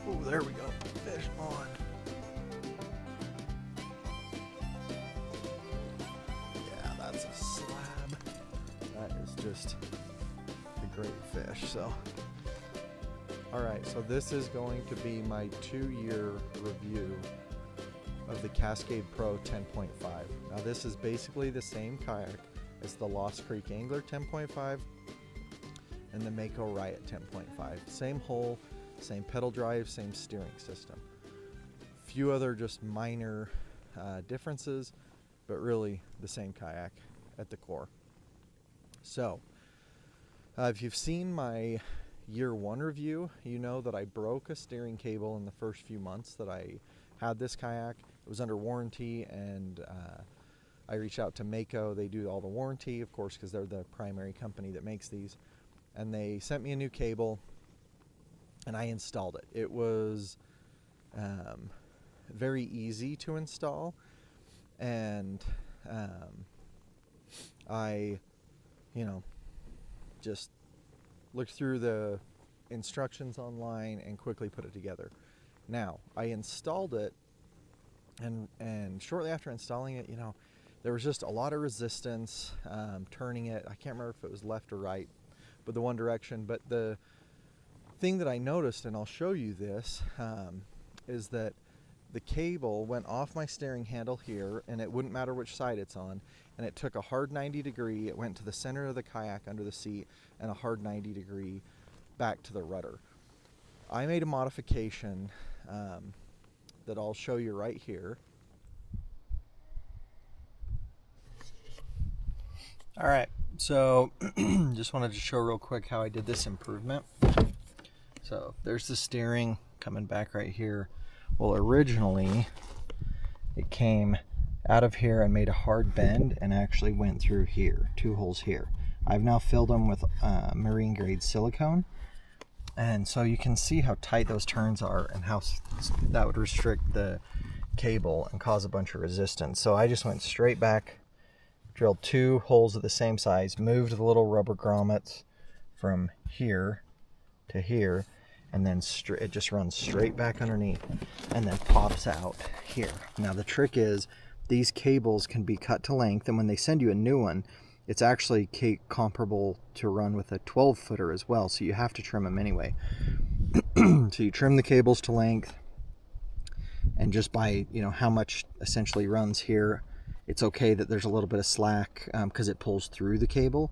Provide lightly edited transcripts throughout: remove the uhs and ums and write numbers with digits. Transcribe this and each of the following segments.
Oh, there we go. Fish on. Yeah, that's a slab. That is just a great fish. So, all right. So this is going to be my 2-year review of the Cascade Pro 10.5. Now this is basically the same kayak as the Lost Creek Angler 10.5 and the Mako Riot 10.5. Same hull, same pedal drive, same steering system. Few other just minor differences, but really the same kayak at the core. So, if you've seen my year 1 review, you know that I broke a steering cable in the first few months that I had this kayak. It was under warranty, and I reached out to Mako. They do all the warranty, of course, because they're the primary company that makes these. And they sent me a new cable, and I installed it. It was very easy to install, and I, just looked through the instructions online and quickly put it together. Now, I installed it, and shortly after installing it, there was just a lot of resistance turning it. I can't remember if it was left or right, but the one direction. But the thing that I noticed, and I'll show you this, is that the cable went off my steering handle here, and it wouldn't matter which side it's on, and it took a hard 90 degree. It went to the center of the kayak under the seat, and a hard 90 degree back to the rudder. I made a modification that I'll show you right here. All right, so just wanted to show real quick how I did this improvement. So there's the steering coming back right here. Well, originally it came out of here and made a hard bend and actually went through here, 2 holes here. I've now filled them with marine grade silicone, and so you can see how tight those turns are and how that would restrict the cable and cause a bunch of resistance. So I just went straight back, drilled 2 holes of the same size, moved the little rubber grommets from here to here, and then it just runs straight back underneath and then pops out here. Now the trick is these cables can be cut to length, and when they send you a new one, it's actually comparable to run with a 12-footer as well, so you have to trim them anyway. So you trim the cables to length, and just by how much essentially runs here, it's okay that there's a little bit of slack because it pulls through the cable.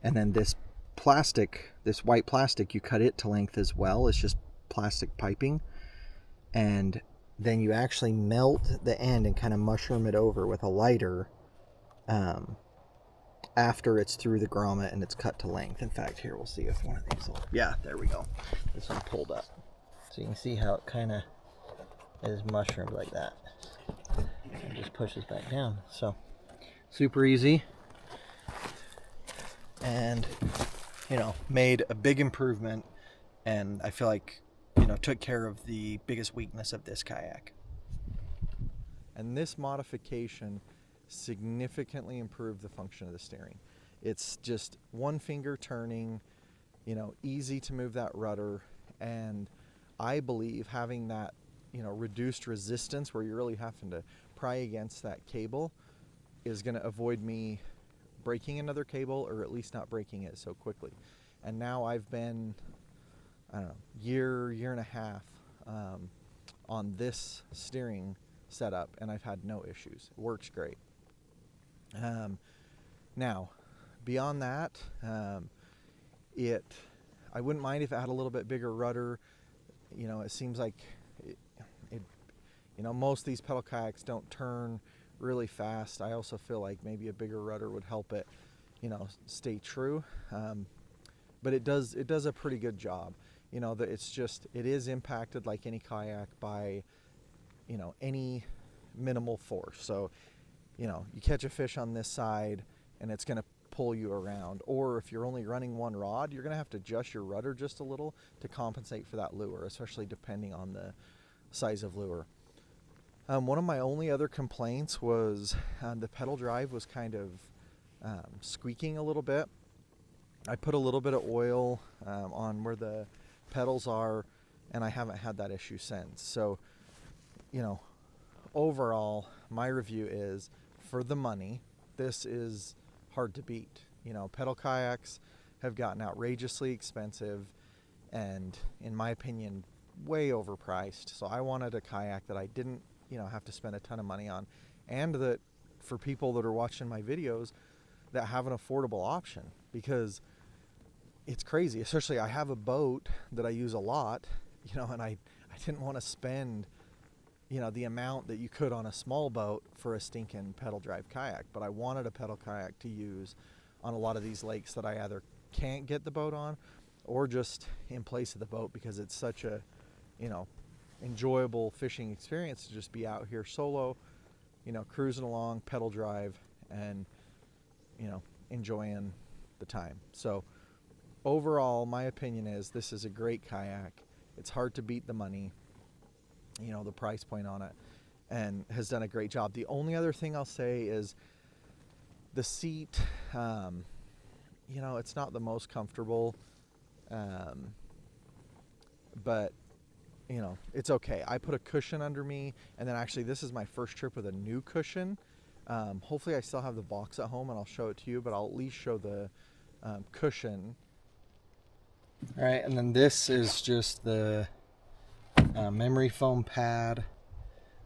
And then this plastic, this white plastic, you cut it to length as well. It's just plastic piping, and then you actually melt the end and kind of mushroom it over with a lighter after it's through the grommet and it's cut to length. In fact, here, we'll see if one of these will, yeah, there we go. This one pulled up. So you can see how it kind of is mushroomed like that. And just pushes back down. So super easy, and made a big improvement, and I feel like took care of the biggest weakness of this kayak. And this modification significantly improved the function of the steering. It's just one finger turning, easy to move that rudder, and I believe having that reduced resistance where you're really having to pry against that cable is going to avoid me breaking another cable, or at least not breaking it so quickly. And now I've been, year and a half on this steering setup, and I've had no issues. It works great. Now, beyond that, I wouldn't mind if it had a little bit bigger rudder. It seems like most of these pedal kayaks don't turn really fast. I also feel like maybe a bigger rudder would help it, stay true. But it does a pretty good job. It is impacted like any kayak by, any minimal force. So, you catch a fish on this side and it's going to pull you around. Or if you're only running one rod, you're going to have to adjust your rudder just a little to compensate for that lure, especially depending on the size of lure. One of my only other complaints was the pedal drive was kind of squeaking a little bit. I put a little bit of oil on where the pedals are, and I haven't had that issue since. So, you know, overall, my review is, for the money, this is hard to beat. You know, pedal kayaks have gotten outrageously expensive and, in my opinion, way overpriced. So I wanted a kayak that I didn't, you know, have to spend a ton of money on, and that for people that are watching my videos that have an affordable option, because it's crazy. Especially, I have a boat that I use a lot, you know, and I didn't want to spend, you know, the amount that you could on a small boat for a stinking pedal drive kayak. But I wanted a pedal kayak to use on a lot of these lakes that I either can't get the boat on, or just in place of the boat, because it's such a, you know, enjoyable fishing experience to just be out here solo, you know, cruising along, pedal drive, and, you know, enjoying the time. So overall, my opinion is this is a great kayak. It's hard to beat the money, you know, the price point on it, and has done a great job. The only other thing I'll say is the seat. You know, it's not the most comfortable, but, you know, it's okay. I put a cushion under me, and then actually this is my first trip with a new cushion. Hopefully I still have the box at home and I'll show it to you, but I'll at least show the cushion. All right, and then this is just the memory foam pad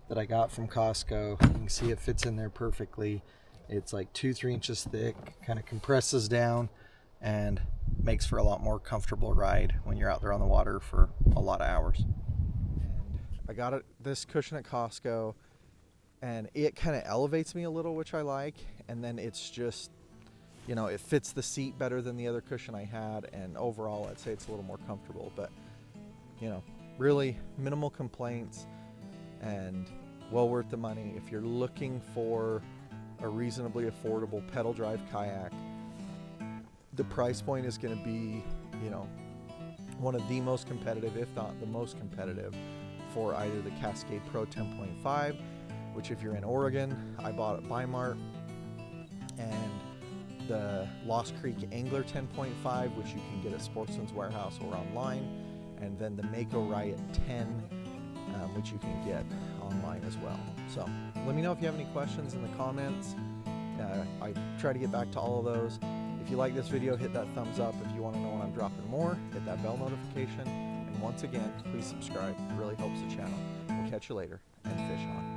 that I got from Costco. You can see it fits in there perfectly. It's like 2-3 inches thick, kind of compresses down and makes for a lot more comfortable ride when you're out there on the water for a lot of hours. And I got this cushion at Costco, and it kind of elevates me a little, which I like, and then it's just, you know, it fits the seat better than the other cushion I had, and overall I'd say it's a little more comfortable. But, you know, really minimal complaints and well worth the money. If you're looking for a reasonably affordable pedal drive kayak, the price point is going to be, you know, one of the most competitive, if not the most competitive, for either the Cascade Pro 10.5, which if you're in Oregon, I bought at Bi-Mart, and the Lost Creek Angler 10.5, which you can get at Sportsman's Warehouse or online, and then the Mako Riot 10, which you can get online as well. So let me know if you have any questions in the comments. I try to get back to all of those. If you like this video, hit that thumbs up. If you want to know when I'm dropping more, hit that bell notification. And once again, please subscribe. It really helps the channel. We'll catch you later, and fish on.